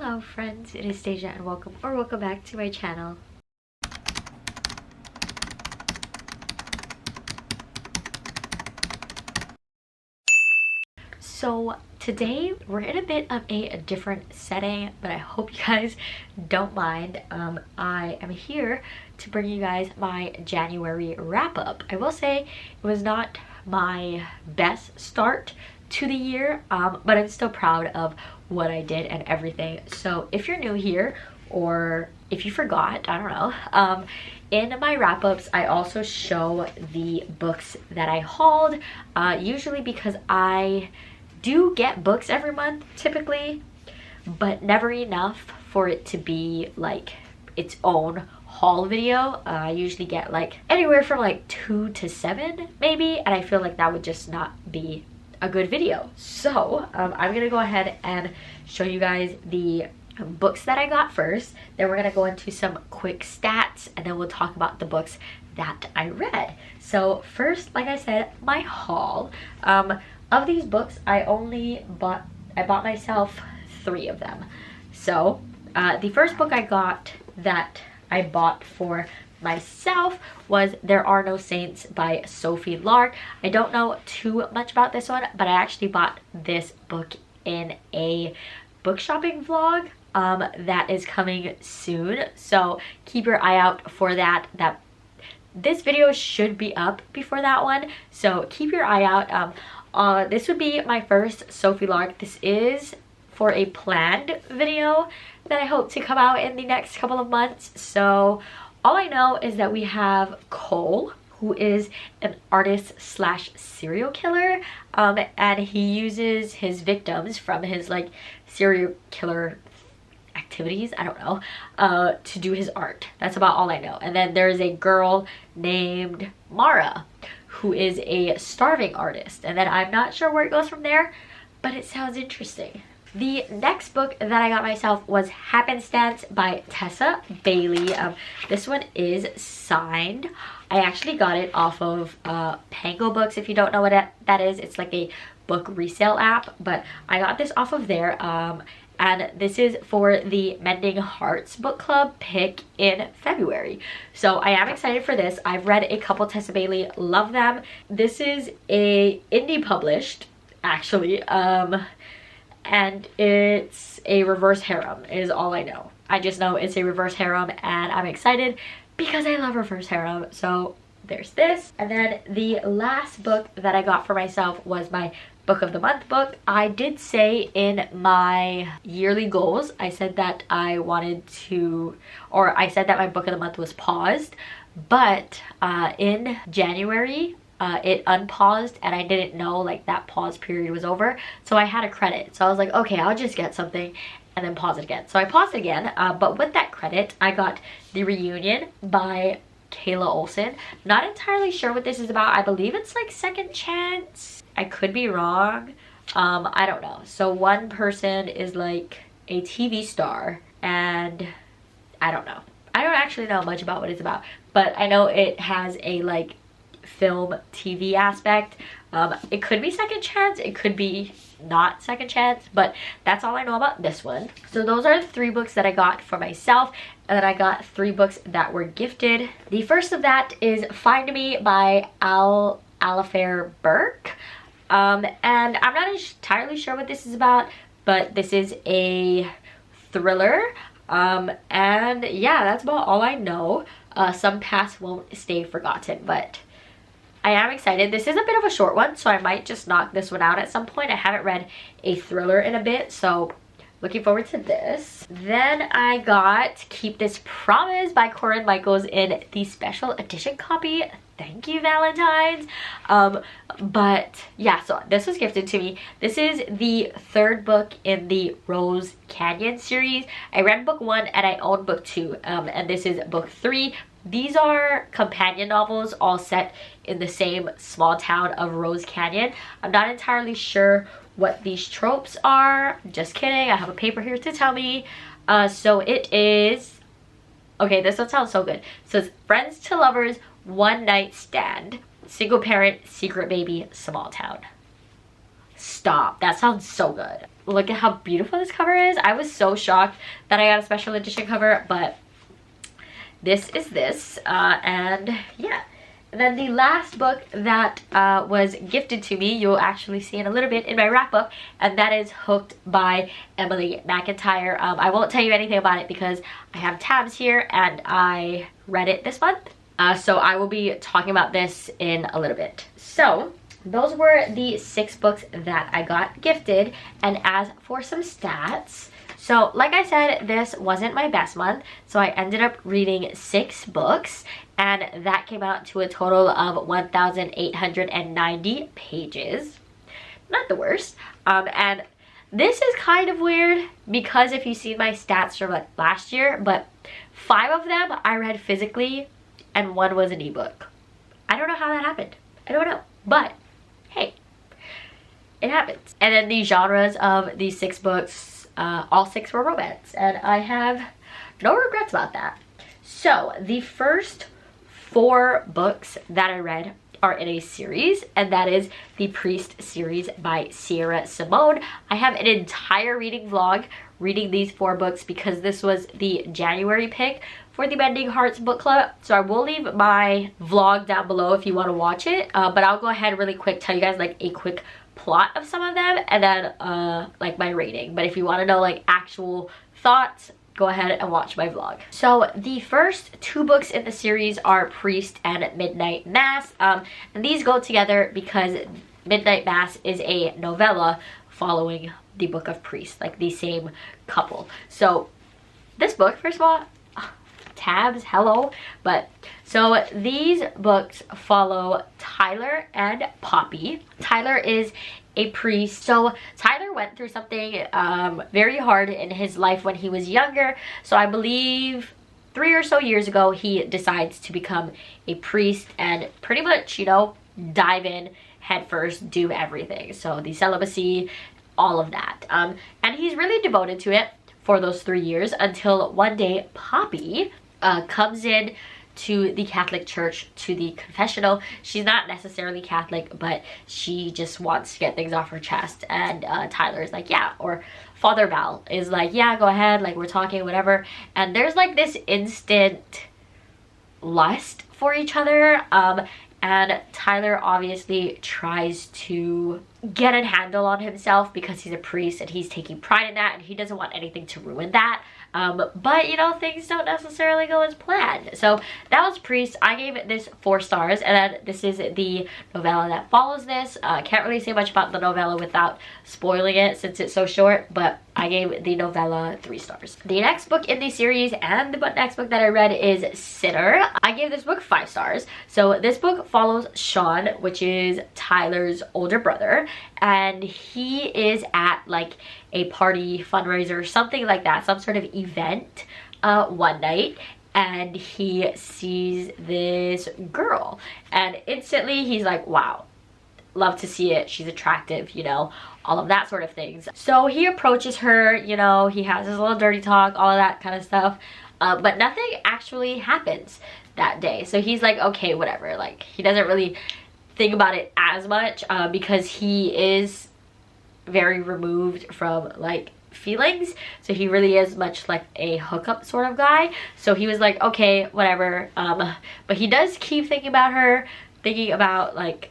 Hello friends, it is Deja and welcome back to my channel. So today we're in a bit of a different setting, but I hope you guys don't mind. I am here to bring you guys my January wrap up. I will say it was not my best start to the year, but I'm still proud of what I did and everything. So if you're new here, or if you forgot, I don't know, in my wrap-ups I also show the books that I hauled, usually because I do get books every month typically, but never enough for it to be like its own haul video. I usually get like anywhere from like 2 to 7 maybe, and I feel like that would just not be a good video. So I'm gonna go ahead and show you guys the books that I got first, then we're gonna go into some quick stats, and then we'll talk about the books that I read. So first, like I said, my haul. Of these books, I bought myself 3 of them. So the first book I got that I bought for myself was There Are No Saints by Sophie Lark. I don't know too much about this one, but I actually bought this book in a book shopping vlog that is coming soon, so keep your eye out for that. This video should be up before that one, so keep your eye out. This would be my first Sophie Lark. This is for a planned video that I hope to come out in the next couple of months. So all I know is that we have Cole, who is an artist slash serial killer, and he uses his victims from his like serial killer activities, I don't know, to do his art. That's about all I know. And then there's a girl named Mara, who is a starving artist, and then I'm not sure where it goes from there, but it sounds interesting. The next book that I got myself was Happenstance by Tessa Bailey. This one is signed. I actually got it off of Pango Books. If you don't know what that is, it's like a book resale app, but I got this off of there. And this is for the Mending Hearts book club pick in February. So I am excited for this. I've read a couple Tessa Bailey, love them. This is a indie published, actually, and it's a reverse harem is all I know. I just know it's a reverse harem, and I'm excited because I love reverse harem. So there's this. And then the last book that I got for myself was my book of the month book. I did say in my yearly goals, I said that I wanted to, or I said that my book of the month was paused, but in January it unpaused, and I didn't know like that pause period was over, so I had a credit. So I was like, okay, I'll just get something and then pause it again. So I paused it again, but with that credit I got The Reunion by Kayla Olson. Not entirely sure what this is about. I believe it's like second chance. I could be wrong. I don't know. So one person is like a TV star, and I don't know. I don't actually know much about what it's about, but I know it has a like film TV aspect. It could be second chance, it could be not second chance, but that's all I know about this one. So those are the 3 books that I got for myself, and then I got 3 books that were gifted. The first of that is Find Me by Alifair Burke, and I'm not entirely sure what this is about, but this is a thriller, and yeah, that's about all I know. Some Past Won't Stay Forgotten, but I am excited. This is a bit of a short one, so I might just knock this one out at some point. I haven't read a thriller in a bit, so looking forward to this. Then I got Keep This Promise by Corinne Michaels in the special edition copy. Thank you, Valentine's. But yeah, so this was gifted to me. This is the 3rd book in the Rose Canyon series. I read book 1 and I own book 2, and this is book 3. These are companion novels all set in the same small town of Rose Canyon. I'm not entirely sure what these tropes are. Just kidding, I have a paper here to tell me. So it is, okay, this one sounds so good. So it's Friends to Lovers, One Night Stand, Single Parent, Secret Baby, Small Town. Stop. That sounds so good. Look at how beautiful this cover is. I was so shocked that I got a special edition cover, but this is this. And yeah. And then the last book that was gifted to me, you'll actually see in a little bit in my wrap-up, and that is Hooked by Emily McIntyre. I won't tell you anything about it because I have tabs here and I read it this month. So I will be talking about this in a little bit. So those were the 6 books that I got gifted. And as for some stats, so like I said, this wasn't my best month, so I ended up reading 6 books, and that came out to a total of 1,890 pages. Not the worst. And this is kind of weird because if you see my stats from like last year, but 5 of them I read physically and 1 was an ebook. I don't know how that happened. I don't know, but hey, it happens. And then the genres of these 6 books, all 6 were romance, and I have no regrets about that. So the first 4 books that I read are in a series, and that is the Priest series by Sierra Simone. I have an entire reading vlog reading these 4 books because this was the January pick for the Mending Hearts book club. So I will leave my vlog down below if you want to watch it, but I'll go ahead really quick, tell you guys like a quick plot of some of them, and then like my rating. But if you want to know like actual thoughts, go ahead and watch my vlog. So the first 2 books in the series are Priest and Midnight Mass, and these go together because Midnight Mass is a novella following the book of Priest, like the same couple. So this book, first of all, tabs, hello. But so these books follow Tyler and Poppy. Tyler is a priest. So Tyler went through something very hard in his life when he was younger. So I believe 3 or so years ago he decides to become a priest and pretty much, you know, dive in head first, do everything. So the celibacy, all of that. And he's really devoted to it for those 3 years until one day Poppy comes in to the Catholic Church, to the confessional. She's not necessarily Catholic, but she just wants to get things off her chest, and Tyler's like, yeah, or Father Val is like, yeah, go ahead, like we're talking, whatever. And there's like this instant lust for each other, and Tyler obviously tries to get a handle on himself because he's a priest and he's taking pride in that, and he doesn't want anything to ruin that. But you know, things don't necessarily go as planned. So that was Priest. I gave this 4 stars, and then this is the novella that follows this. Can't really say much about the novella without spoiling it since it's so short, but I gave the novella 3 stars. The next book in the series and the next book that I read is Sinner. I gave this book 5 stars. So this book follows Sean, which is Tyler's older brother, and he is at like a party, fundraiser, something like that, some sort of event one night, and he sees this girl, and instantly he's like, wow, love to see it, she's attractive, you know, all of that sort of things. So he approaches her, you know, he has his little dirty talk, all of that kind of stuff, but nothing actually happens that day. So he's like, okay, whatever, like he doesn't really think about it as much because he is very removed from like feelings, so he really is much like a hookup sort of guy. So he was like, okay, whatever, but he does keep thinking about her, thinking about like,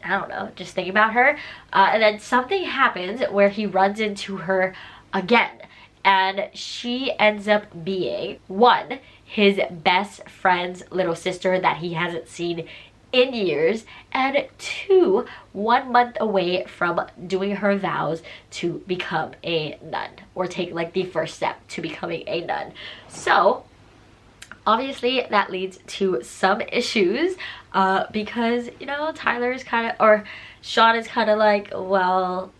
I don't know, just thinking about her, and then something happens where he runs into her again, and she ends up being, 1, his best friend's little sister that he hasn't seen in years, and 2, 1 month away from doing her vows to become a nun, or take like the first step to becoming a nun. So obviously that leads to some issues because, you know, Tyler's kind of, or Sean is kind of like, well,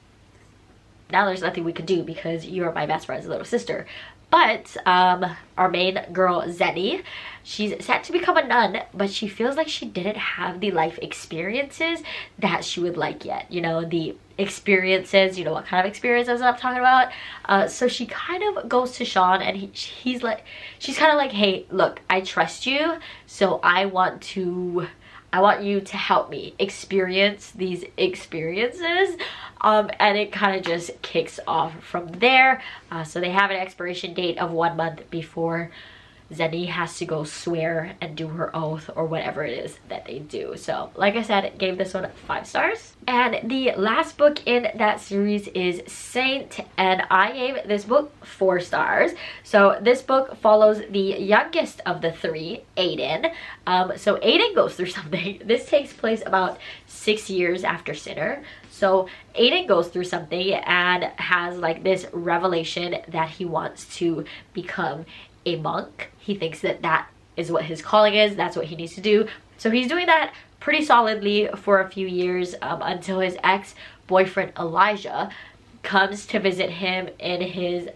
now there's nothing we could do because you're my best friend's little sister. But our main girl, Zenny, she's set to become a nun, but she feels like she didn't have the life experiences that she would like yet. You know, the experiences, you know what kind of experiences I'm talking about. So she kind of goes to Sean, and she's kind of like, hey, look, I trust you, so I want to I want you to help me experience these experiences. And it kind of just kicks off from there. So they have an expiration date of 1 month before Zenny has to go swear and do her oath or whatever it is that they do. So like I said, gave this one 5 stars. And the last book in that series is Saint, and I gave this book 4 stars. So this book follows the youngest of the 3, Aiden. So Aiden goes through something. This takes place about 6 years after Sinner. So Aiden goes through something and has like this revelation that he wants to become a monk. He thinks that that is what his calling is. That's what he needs to do. So he's doing that pretty solidly for a few years until his ex-boyfriend Elijah comes to visit him in his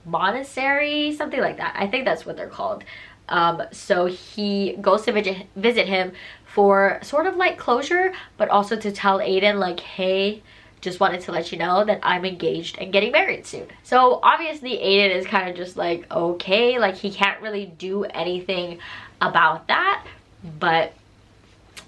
monastery, something like that. I think that's what they're called. So he goes to visit him for sort of like closure, but also to tell Aiden like, hey, just wanted to let you know that I'm engaged and getting married soon. So obviously Aiden is kind of just like, okay, like he can't really do anything about that. But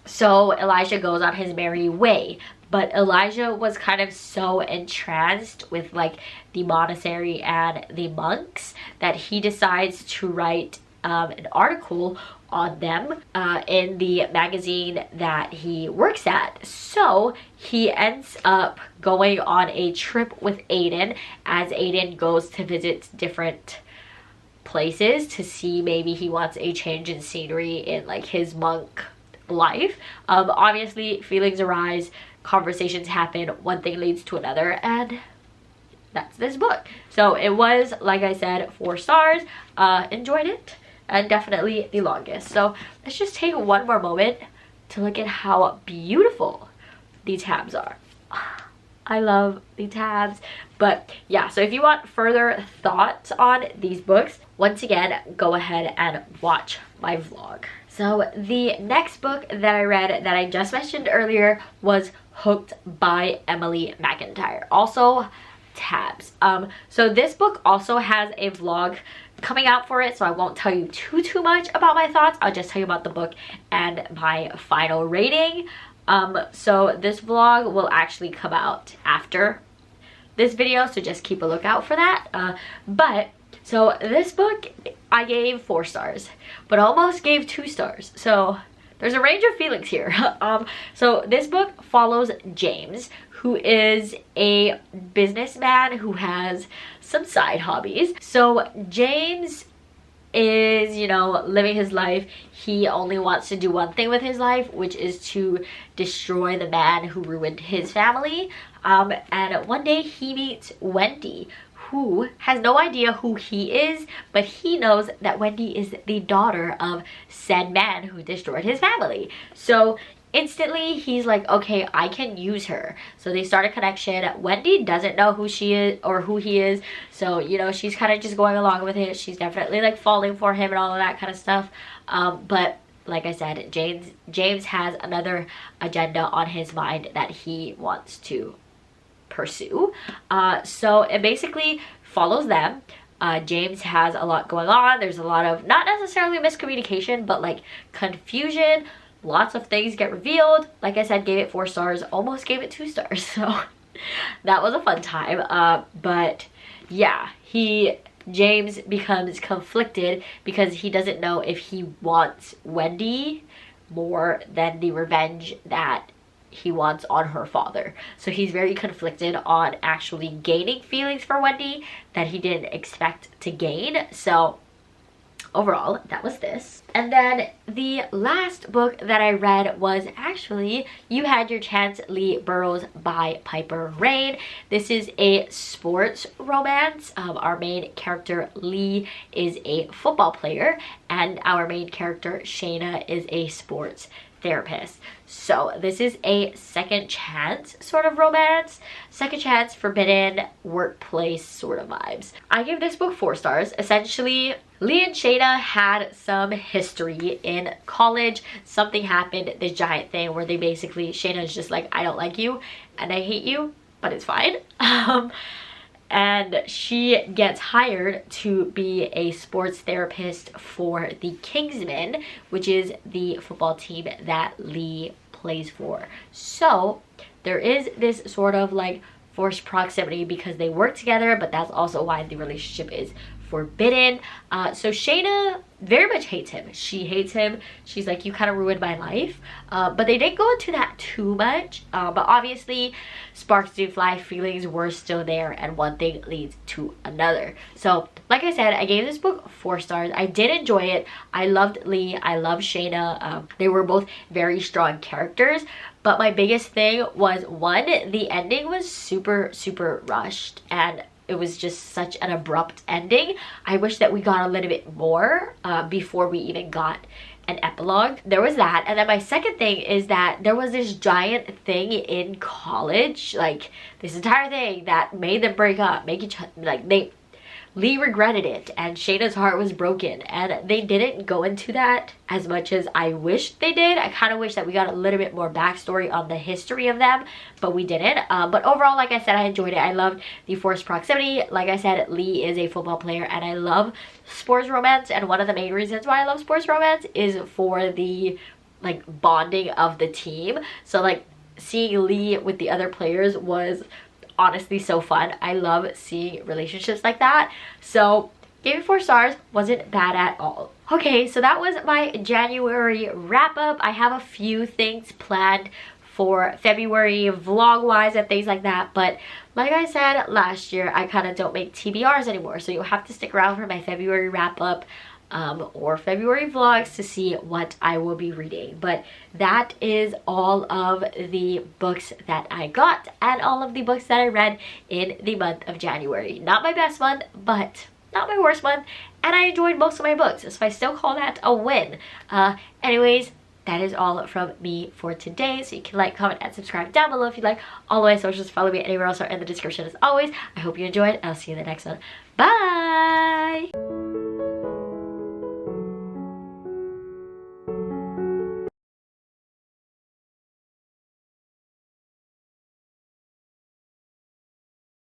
so Elijah goes on his merry way. But Elijah was kind of so entranced with like the monastery and the monks that he decides to write an article on them in the magazine that he works at. So he ends up going on a trip with Aiden as Aiden goes to visit different places to see maybe he wants a change in scenery in like his monk life. Obviously feelings arise, conversations happen, one thing leads to another, and that's this book. So it was, like I said, 4 stars. Enjoyed it, and definitely the longest. So let's just take one more moment to look at how beautiful these tabs are. I love the tabs. But yeah, so if you want further thoughts on these books, once again, go ahead and watch my vlog. So the next book that I read that I just mentioned earlier was Hooked by Emily McIntyre. Also tabs. So this book also has a vlog coming out for it, so I won't tell you too much about my thoughts. I'll just tell you about the book and my final rating. So this vlog will actually come out after this video, so just keep a lookout for that. But so this book I gave 4 stars, but almost gave 2 stars. So there's a range of feelings here. So this book follows James, who is a businessman who has some side hobbies. So James is, you know, living his life. He only wants to do one thing with his life, which is to destroy the man who ruined his family. And one day he meets Wendy, who has no idea who he is, but he knows that Wendy is the daughter of said man who destroyed his family. So instantly he's like, okay, I can use her. So they start a connection. Wendy doesn't know who she is or who he is, so you know, she's kind of just going along with it. She's definitely like falling for him and all of that kind of stuff. But like I said, James has another agenda on his mind that he wants to pursue. So it basically follows them. James has a lot going on. There's a lot of, not necessarily miscommunication, but like confusion. Lots of things get revealed. Like I said, gave it 4 stars, almost gave it 2 stars. So that was a fun time. But yeah, James becomes conflicted because he doesn't know if he wants Wendy more than the revenge that he wants on her father. So he's very conflicted on actually gaining feelings for Wendy that he didn't expect to gain. So overall, that was this. And then the last book that I read was actually You Had Your Chance, Lee Burrows by Piper Rain. This is a sports romance. Our main character Lee is a football player, and our main character Shayna is a sports therapist. So this is a second chance sort of romance, second chance forbidden workplace sort of vibes. I give this book 4 stars. Essentially, Lee and Shayna had some history in college. Something happened, this giant thing where they basically, Shayna's just like, I don't like you and I hate you, but it's fine. and she gets hired to be a sports therapist for the Kingsmen, which is the football team that Lee plays for. So there is this sort of like forced proximity because they work together, but that's also why the relationship is forbidden. So Shayna very much hates him. She hates him. She's like, you kind of ruined my life. But they didn't go into that too much. But obviously, sparks do fly. Feelings were still there, and one thing leads to another. So, like I said, I gave this book 4 stars. I did enjoy it. I loved Lee. I loved Shayna. They were both very strong characters. But my biggest thing was, one, the ending was super, super rushed, and it was just such an abrupt ending. I wish that we got a little bit more before we even got an epilogue. There was that. And then my second thing is that there was this giant thing in college, like this entire thing that made them break up, make each other, like Lee regretted it, and Shayna's heart was broken, and they didn't go into that as much as I wish they did. I kind of wish that we got a little bit more backstory on the history of them, but we didn't. But overall, like I said, I enjoyed it. I loved the forced proximity. Like I said, Lee is a football player, and I love sports romance, and one of the main reasons why I love sports romance is for the like bonding of the team. So like seeing Lee with the other players was honestly so fun. I love seeing relationships like that. So gave it 4 stars. Wasn't bad at all. Okay, so that was my January wrap up. I have a few things planned for February vlog wise and things like that, but like I said last year, I kind of don't make TBRs anymore, so you'll have to stick around for my February wrap up or February vlogs to see what I will be reading. But that is all of the books that I got and all of the books that I read in the month of January. Not my best month, but not my worst month, and I enjoyed most of my books, so I still call that a win. Anyways, that is all from me for today. So you can like, comment, and subscribe down below if you like. All of my socials, follow me anywhere else or in the description as always. I hope you enjoyed, and I'll see you in the next one. Bye!